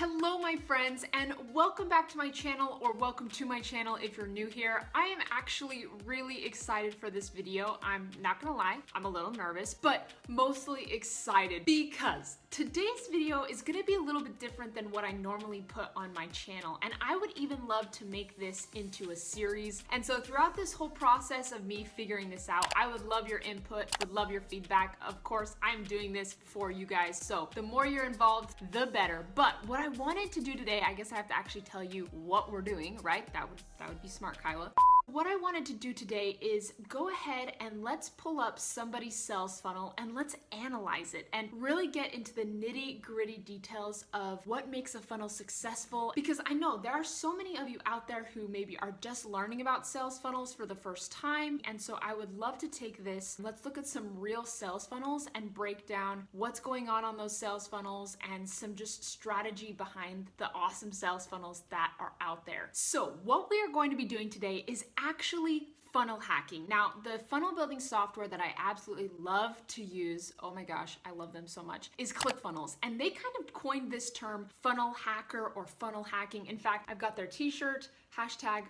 Hello my friends, and welcome back to my channel, or welcome to my channel if you're new here. I am actually really excited for this video. I'm not gonna lie, I'm a little nervous, but mostly excited because today's video is gonna be a little bit different than what I normally put on my channel, and I would even love to make this into a series. And so throughout this whole process of me figuring this out, I would love your input, would love your feedback. Of course, I'm doing this for you guys, so the more you're involved, the better. But what I wanted to do today, I guess I have to actually tell you what we're doing, right? That would be smart, Kyla. What I wanted to do today is go ahead and let's pull up somebody's sales funnel and let's analyze it and really get into the nitty-gritty details of what makes a funnel successful, because I know there are so many of you out there who maybe are just learning about sales funnels for the first time, and so I would love to take this. Let's look at some real sales funnels and break down what's going on those sales funnels and some just strategy behind the awesome sales funnels that are out there. So what we are going to be doing today is actually funnel hacking. Now, the funnel building software that I absolutely love to use, oh my gosh, I love them so much, is ClickFunnels. And they kind of coined this term funnel hacker or funnel hacking. In fact, I've got their t-shirt,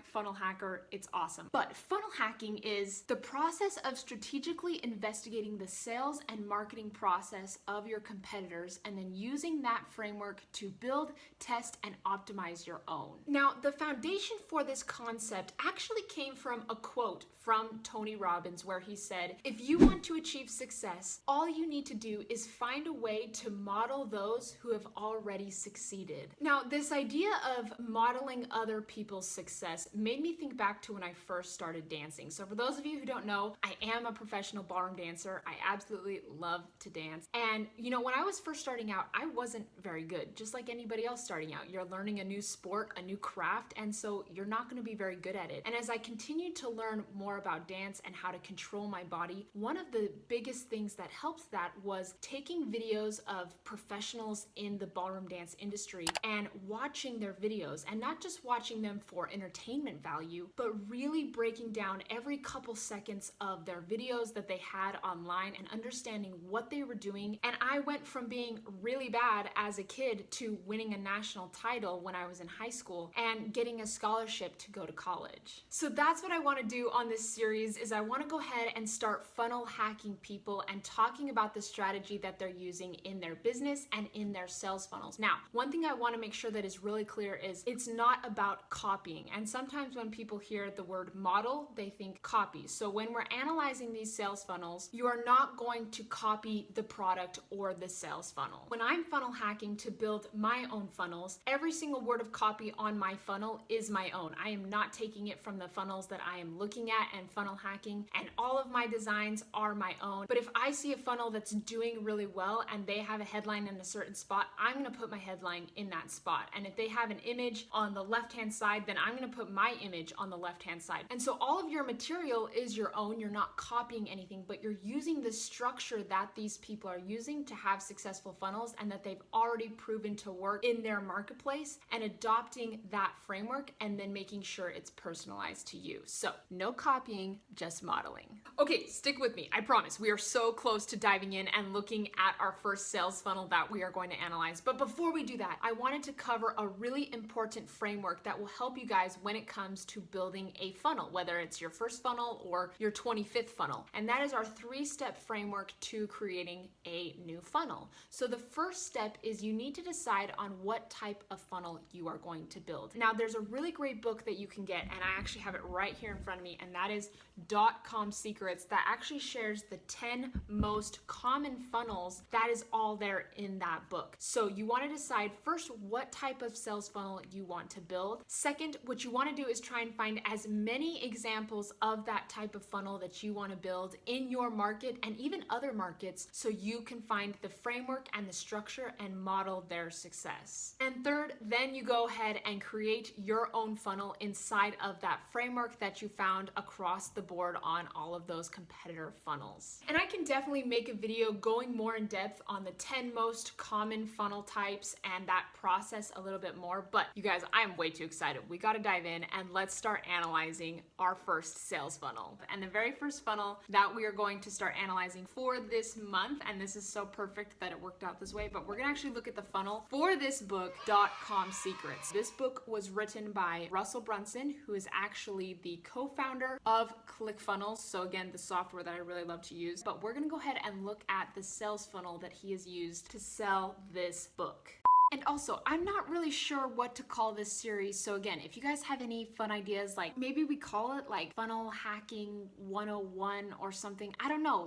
#funnel hacker. It's awesome. But funnel hacking is the process of strategically investigating the sales and marketing process of your competitors and then using that framework to build, test, and optimize your own. Now, the foundation for this concept actually came from a quote from Tony Robbins, where he said, if you want to achieve success, all you need to do is find a way to model those who have already succeeded. Now, this idea of modeling other people's success made me think back to when I first started dancing. So for those of you who don't know, I am a professional ballroom dancer. I absolutely love to dance. And you know, when I was first starting out, I wasn't very good, just like anybody else starting out. You're learning a new sport, a new craft, and so you're not going to be very good at it. And as I continued to learn more about dance and how to control my body, one of the biggest things that helps that was taking videos of professionals in the ballroom dance industry and watching their videos, and not just watching them for entertainment value, but really breaking down every couple seconds of their videos that they had online and understanding what they were doing. And I went from being really bad as a kid to winning a national title when I was in high school and getting a scholarship to go to college. So that's what I want to do on this series, is I want to go ahead and start funnel hacking people and talking about the strategy that they're using in their business and in their sales funnels. Now, one thing I want to make sure that is really clear is it's not about copying. And sometimes when people hear the word model, they think copy. So when we're analyzing these sales funnels, you are not going to copy the product or the sales funnel. When I'm funnel hacking to build my own funnels, every single word of copy on my funnel is my own. I am not taking it from the funnels that I am looking at and funnel hacking, and all of my designs are my own. But if I see a funnel that's doing really well and they have a headline in a certain spot, I'm going to put my headline in that spot. And if they have an image on the left-hand side, then I'm going to put my image on the left-hand side. And so all of your material is your own. You're not copying anything, but you're using the structure that these people are using to have successful funnels and that they've already proven to work in their marketplace, and adopting that framework and then making sure it's personalized to you. So no copying, just modeling. Okay, stick with me. I promise we are so close to diving in and looking at our first sales funnel that we are going to analyze. But before we do that, I wanted to cover a really important framework that will help you guys when it comes to building a funnel, whether it's your first funnel or your 25th funnel. And that is our 3-step framework to creating a new funnel. So the first step is you need to decide on what type of funnel you are going to build. Now, there's a really great book that you can get, and I actually have it right here in front of me, and that is Dotcom Secrets, that actually shares the 10 most common funnels. That is all there in that book. So you want to decide first what type of sales funnel you want to build. Second, what you want to do is try and find as many examples of that type of funnel that you want to build in your market and even other markets, so you can find the framework and the structure and model their success. And third, then you go ahead and create your own funnel inside of that framework framework that you found across the board on all of those competitor funnels. And I can definitely make a video going more in depth on the 10 most common funnel types and that process a little bit more, but you guys, I'm way too excited. We gotta dive in and let's start analyzing our first sales funnel. And the very first funnel that we are going to start analyzing for this month, and this is so perfect that it worked out this way, but we're gonna actually look at the funnel for this book, Dotcom Secrets. This book was written by Russell Brunson, who is actually the co-founder of ClickFunnels. So again, the software that I really love to use. But we're gonna go ahead and look at the sales funnel that he has used to sell this book. And also, I'm not really sure what to call this series. So again, if you guys have any fun ideas, like maybe we call it like Funnel Hacking 101 or something. I don't know.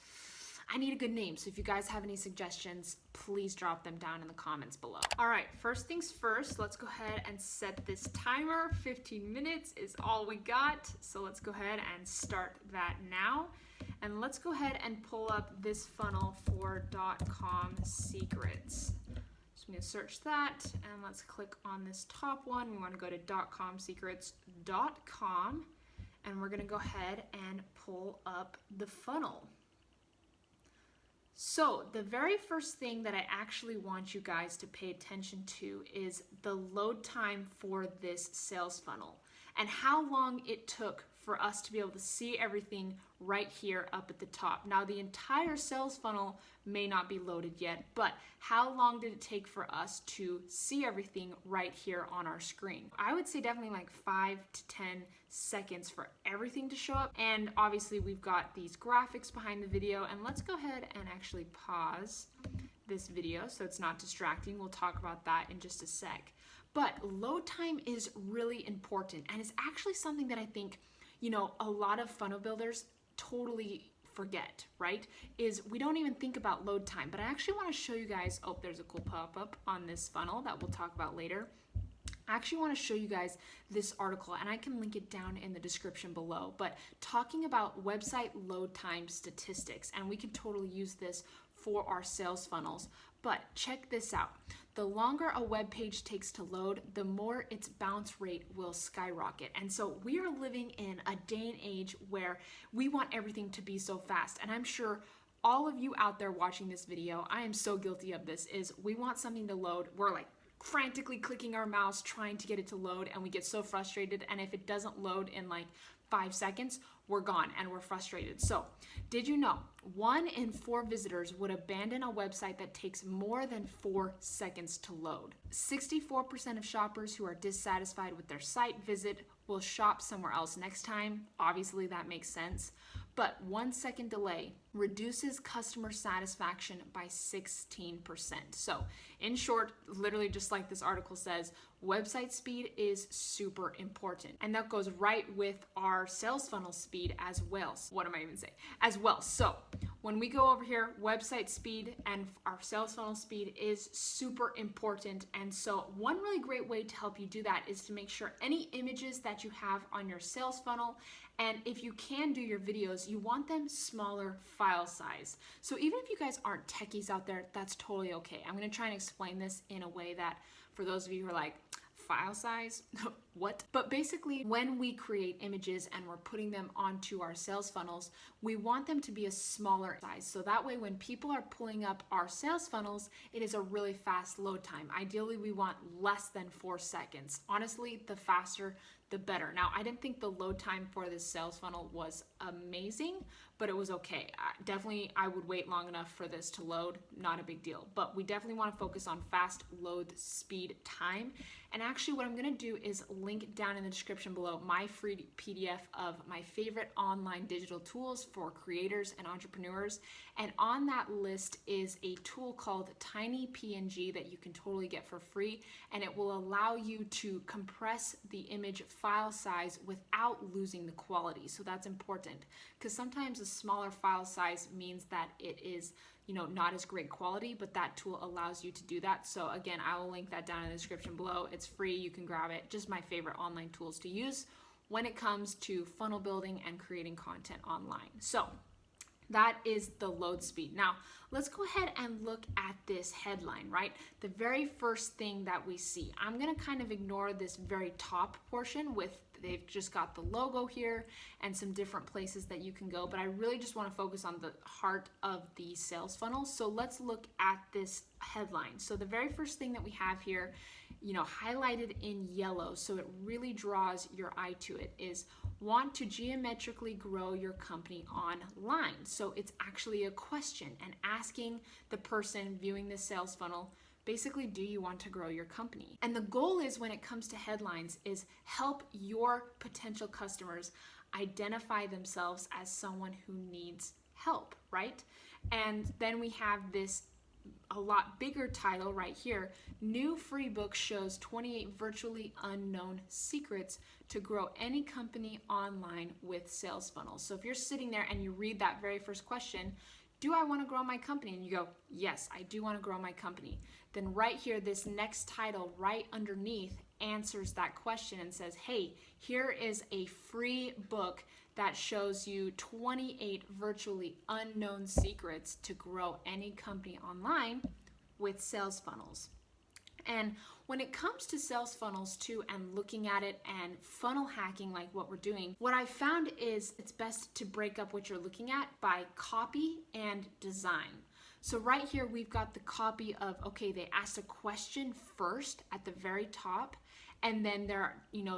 I need a good name. So if you guys have any suggestions, please drop them down in the comments below. All right, first things first, let's go ahead and set this timer. 15 minutes is all we got. So let's go ahead and start that now. And let's go ahead and pull up this funnel for Dotcom Secrets. So I'm gonna search that and let's click on this top one. We wanna go to dotcomsecrets.com and we're gonna go ahead and pull up the funnel. So the very first thing that I actually want you guys to pay attention to is the load time for this sales funnel and how long it took for us to be able to see everything right here up at the top. Now the entire sales funnel may not be loaded yet, but how long did it take for us to see everything right here on our screen? I would say definitely like 5 to 10 seconds for everything to show up. And obviously we've got these graphics behind the video, and let's go ahead and actually pause this video so it's not distracting. We'll talk about that in just a sec. But load time is really important, and it's actually something that I think, you know, a lot of funnel builders totally forget, right? Is we don't even think about load time. But I actually want to show you guys, oh, there's a cool pop-up on this funnel that we'll talk about later. I actually want to show you guys this article, and I can link it down in the description below, but talking about website load time statistics, and we can totally use this for our sales funnels. But check this out. The longer a web page takes to load, the more its bounce rate will skyrocket. And so we are living in a day and age where we want everything to be so fast. And I'm sure all of you out there watching this video, I am so guilty of this, is we want something to load. We're like frantically clicking our mouse trying to get it to load, and we get so frustrated. And if it doesn't load in like 5 seconds, we're gone and we're frustrated. So did you know 1 in 4 visitors would abandon a website that takes more than 4 seconds to load? 64% of shoppers who are dissatisfied with their site visit will shop somewhere else next time. Obviously that makes sense. But 1 second delay reduces customer satisfaction by 16%. So in short, literally just like this article says, website speed is super important. And that goes right with our sales funnel speed as well. What am I even saying? As well. So when we go over here, website speed and our sales funnel speed is super important. And so one really great way to help you do that is to make sure any images that you have on your sales funnel, and if you can do your videos, you want them smaller file size. So even if you guys aren't techies out there, that's totally okay. I'm gonna try and explain this in a way that for those of you who are like, file size? What? But basically, when we create images and we're putting them onto our sales funnels, we want them to be a smaller size. So that way, when people are pulling up our sales funnels, it is a really fast load time. Ideally, we want less than 4 seconds. Honestly, the faster, the better. Now, I didn't think the load time for this sales funnel was amazing, but it was okay. Definitely, I would wait long enough for this to load, not a big deal. But we definitely want to focus on fast load speed time. And actually what I'm gonna do is link down in the description below my free PDF of my favorite online digital tools for creators and entrepreneurs. And on that list is a tool called Tiny PNG that you can totally get for free. And it will allow you to compress the image file size without losing the quality. So that's important, because sometimes a smaller file size means that it is, you know, not as great quality, but that tool allows you to do that. So again, I will link that down in the description below. It's free, you can grab it. Just my favorite online tools to use when it comes to funnel building and creating content online. So That is the load speed. Now, let's go ahead and look at this headline, right? The very first thing that we see. I'm gonna kind of ignore this very top portion with, they've just got the logo here and some different places that you can go, but I really just wanna focus on the heart of the sales funnel. So let's look at this headline. So the very first thing that we have here, highlighted in yellow, so it really draws your eye to it, is want to geometrically grow your company online. So it's actually a question and asking the person viewing this sales funnel, basically, do you want to grow your company? And the goal is, when it comes to headlines, is help your potential customers identify themselves as someone who needs help, right? And then we have this a lot bigger title right here. New free book shows 28 virtually unknown secrets to grow any company online with sales funnels. So if you're sitting there and you read that very first question, do I want to grow my company? And you go, yes, I do want to grow my company. Then right here, this next title right underneath answers that question and says, hey, here is a free book that shows you 28 virtually unknown secrets to grow any company online with sales funnels. And when it comes to sales funnels too, and looking at it and funnel hacking like what we're doing, what I found is it's best to break up what you're looking at by copy and design. So right here, we've got the copy of, okay, they asked a question first at the very top, and then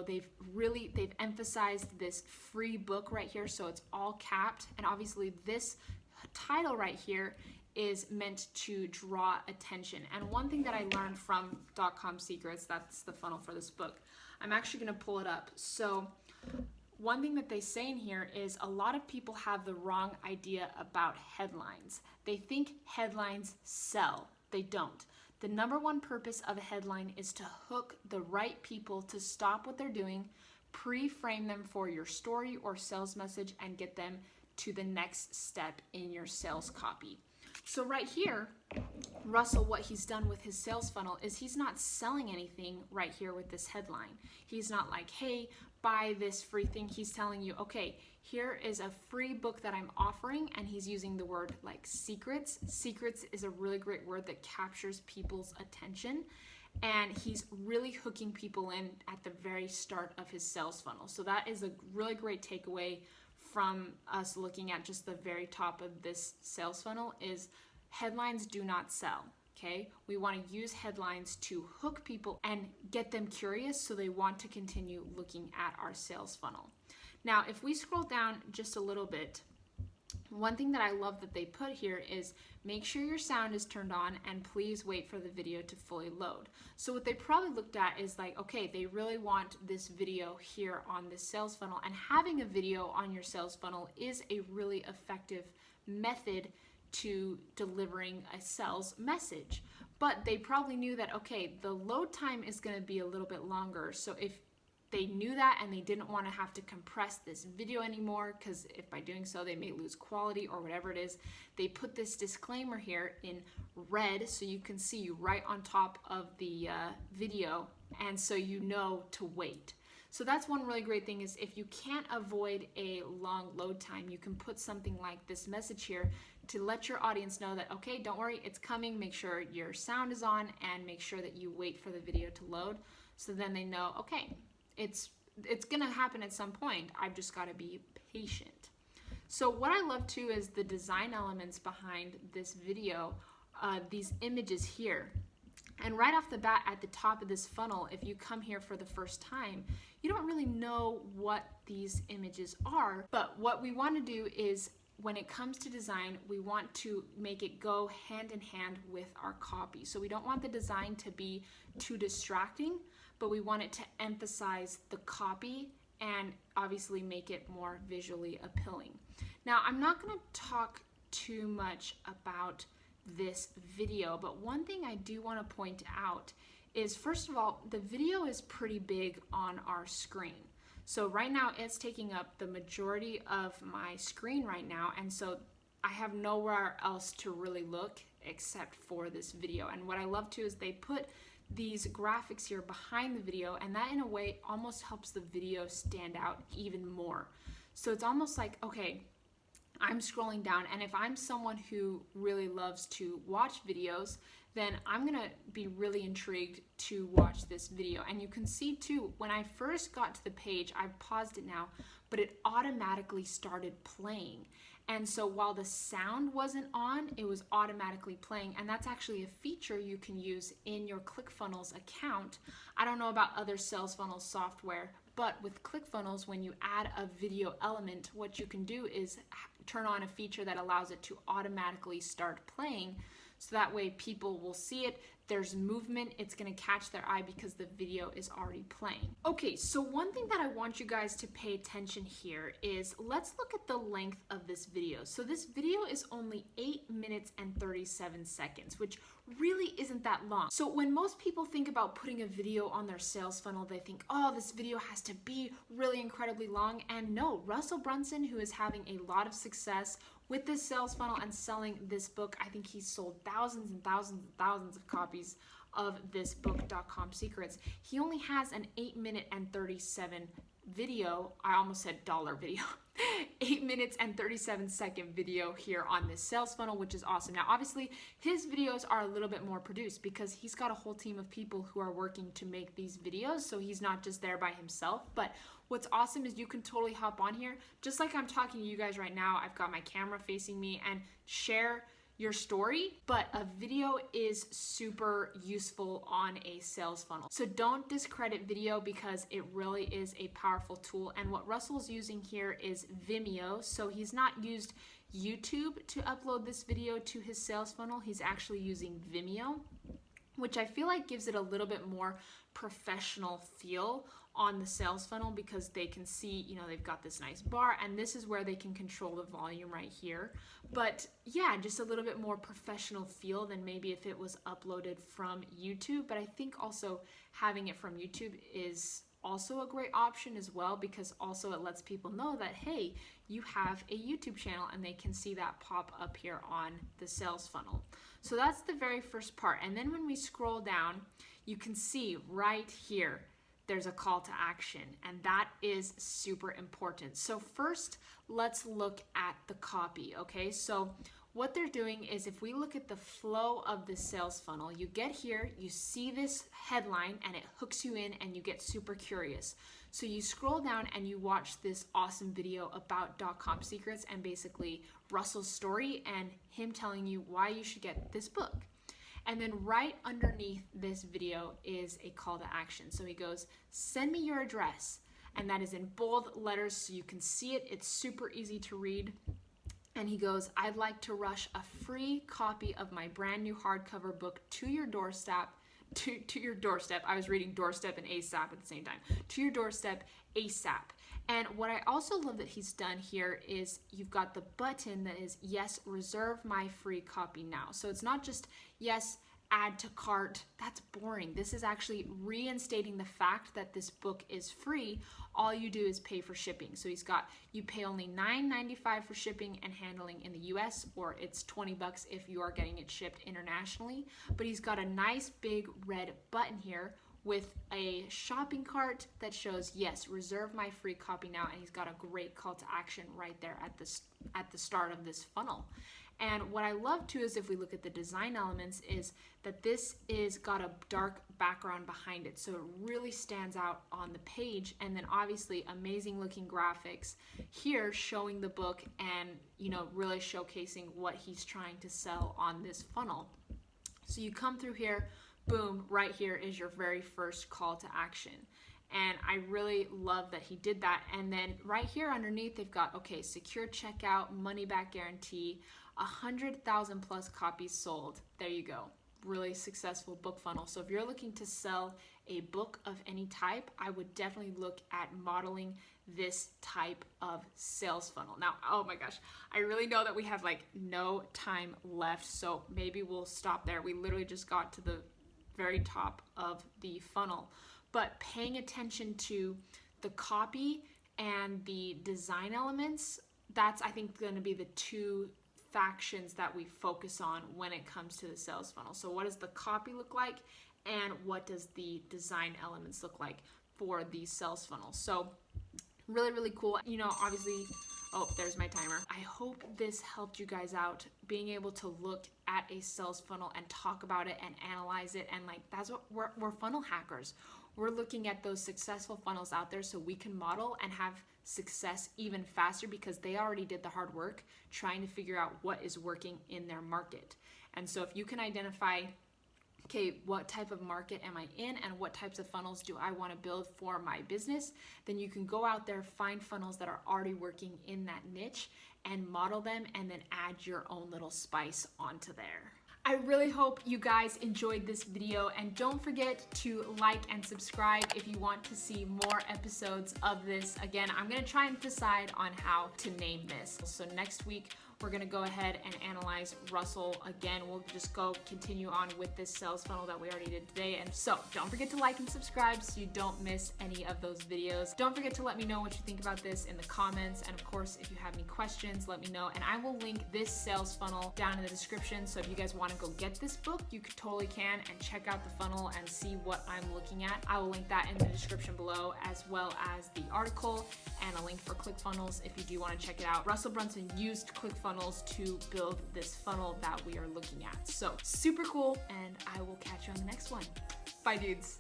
they've emphasized this free book right here, so it's all capped. And obviously this title right here is meant to draw attention. And one thing that I learned from Dotcom Secrets, that's the funnel for this book, I'm actually gonna pull it up. So one thing that they say in here is a lot of people have the wrong idea about headlines. They think headlines sell. They don't. The number one purpose of a headline is to hook the right people to stop what they're doing, pre-frame them for your story or sales message, and get them to the next step in your sales copy. So right here, Russell, what he's done with his sales funnel is he's not selling anything right here with this headline. He's not like, hey, buy this free thing. He's telling you, okay, here is a free book that I'm offering, and he's using the word like secrets. Secrets is a really great word that captures people's attention, and he's really hooking people in at the very start of his sales funnel. So that is a really great takeaway from us looking at just the very top of this sales funnel is headlines do not sell. Okay, we want to use headlines to hook people and get them curious so they want to continue looking at our sales funnel. Now, if we scroll down just a little bit, one thing that I love that they put here is make sure your sound is turned on and please wait for the video to fully load. So what they probably looked at is like, okay, they really want this video here on this sales funnel, and having a video on your sales funnel is a really effective method to delivering a sales message. But they probably knew that, okay, the load time is going to be a little bit longer. So if they knew that and they didn't want to have to compress this video anymore, because if by doing so they may lose quality or whatever it is, they put this disclaimer here in red so you can see right on top of the video, and so you know to wait. So that's one really great thing, is if you can't avoid a long load time, you can put something like this message here to let your audience know that, okay, don't worry, it's coming. Make sure your sound is on and make sure that you wait for the video to load. So then they know, okay, it's gonna happen at some point. I've just gotta be patient. So what I love too is the design elements behind this video, these images here. And right off the bat at the top of this funnel, if you come here for the first time, you don't really know what these images are, but what we want to do is, when it comes to design, we want to make it go hand in hand with our copy. So we don't want the design to be too distracting, but we want it to emphasize the copy and obviously make it more visually appealing. Now, I'm not going to talk too much about this video, but one thing I do want to point out is, first of all, the video is pretty big on our screen. So right now it's taking up the majority of my screen right now, and so I have nowhere else to really look except for this video. And what I love too is they put these graphics here behind the video, and that in a way almost helps the video stand out even more. So it's almost like, okay, I'm scrolling down, and if I'm someone who really loves to watch videos, then I'm gonna be really intrigued to watch this video. And you can see too, when I first got to the page, I've paused it now, but it automatically started playing. And so while the sound wasn't on, it was automatically playing. And that's actually a feature you can use in your ClickFunnels account. I don't know about other sales funnel software, but with ClickFunnels, when you add a video element, what you can do is turn on a feature that allows it to automatically start playing. So that way people will see it, there's movement, it's gonna catch their eye because the video is already playing. Okay, so one thing that I want you guys to pay attention here is, let's look at the length of this video. So this video is only 8 minutes and 37 seconds, which really isn't that long. So when most people think about putting a video on their sales funnel, they think, oh, this video has to be really incredibly long. And no, Russell Brunson, who is having a lot of success with this sales funnel and selling this book, I think he's sold thousands and thousands and thousands of copies of this book, Dotcom Secrets. He only has an 8 minute and 37 video. I almost said dollar video. 8 minutes and 37 second video here on this sales funnel, which is awesome. Now, obviously, his videos are a little bit more produced because he's got a whole team of people who are working to make these videos, so he's not just there by himself. But what's awesome is you can totally hop on here, just like I'm talking to you guys right now. I've got my camera facing me, and share your story, but a video is super useful on a sales funnel. So don't discredit video because it really is a powerful tool. And what Russell's using here is Vimeo. So he's not used YouTube to upload this video to his sales funnel. He's actually using Vimeo, which I feel like gives it a little bit more professional feel on the sales funnel because they can see, you know, they've got this nice bar, and this is where they can control the volume right here. But yeah, just a little bit more professional feel than maybe if it was uploaded from YouTube. But I think also having it from YouTube is also a great option as well, because also it lets people know that, hey, you have a YouTube channel, and they can see that pop up here on the sales funnel. So that's the very first part. And then when we scroll down, you can see right here, there's a call to action, and that is super important. So first, let's look at the copy, okay? So what they're doing is, if we look at the flow of the sales funnel, you get here, you see this headline, and it hooks you in, and you get super curious. So you scroll down and you watch this awesome video about Dotcom Secrets and basically Russell's story and him telling you why you should get this book. And then right underneath this video is a call to action. So he goes, send me your address. And that is in bold letters so you can see it. It's super easy to read. And he goes, I'd like to rush a free copy of my brand new hardcover book to your doorstep. To your doorstep. I was reading doorstep and ASAP at the same time. To your doorstep ASAP. And what I also love that he's done here is you've got the button that is, yes, reserve my free copy now. So it's not just, yes, add to cart. That's boring. This is actually reinstating the fact that this book is free. All you do is pay for shipping. So he's got, you pay only $9.95 for shipping and handling in the US, or it's $20 if you are getting it shipped internationally. But he's got a nice big red button here with a shopping cart that shows, yes, reserve my free copy now. And he's got a great call to action right there at the start of this funnel. And what I love too is, if we look at the design elements, is that this is got a dark background behind it. So it really stands out on the page. And then obviously amazing looking graphics here showing the book and, you know, really showcasing what he's trying to sell on this funnel. So you come through here, boom, right here is your very first call to action. And I really love that he did that. And then right here underneath, they've got, okay, secure checkout, money back guarantee, 100,000 plus copies sold. There you go. Really successful book funnel. So if you're looking to sell a book of any type, I would definitely look at modeling this type of sales funnel. Now, oh my gosh, I really know that we have like no time left, so maybe we'll stop there. We literally just got to the very top of the funnel. But paying attention to the copy and the design elements, that's, I think, going to be the two factions that we focus on when it comes to the sales funnel. So what does the copy look like, and what does the design elements look like for the sales funnel? So really, really cool. You know, obviously, Oh, there's my timer. I hope this helped you guys out, being able to look at a sales funnel and talk about it and analyze it. And like, that's what we're funnel hackers. We're looking at those successful funnels out there so we can model and have success even faster, because they already did the hard work trying to figure out what is working in their market. And so if you can identify, okay, what type of market am I in and what types of funnels do I want to build for my business, then you can go out there, find funnels that are already working in that niche and model them, and then add your own little spice onto there. I really hope you guys enjoyed this video, and don't forget to like and subscribe if you want to see more episodes of this. Again, I'm gonna try and decide on how to name this. So next week, we're gonna go ahead and analyze Russell again. We'll just continue on with this sales funnel that we already did today. And so don't forget to like and subscribe so you don't miss any of those videos. Don't forget to let me know what you think about this in the comments. And of course, if you have any questions, let me know. And I will link this sales funnel down in the description. So if you guys wanna go get this book, you totally can, and check out the funnel and see what I'm looking at. I will link that in the description below, as well as the article and a link for ClickFunnels if you do wanna check it out. Russell Brunson used ClickFunnels to build this funnel that we are looking at. So super cool, and I will catch you on the next one. Bye, dudes.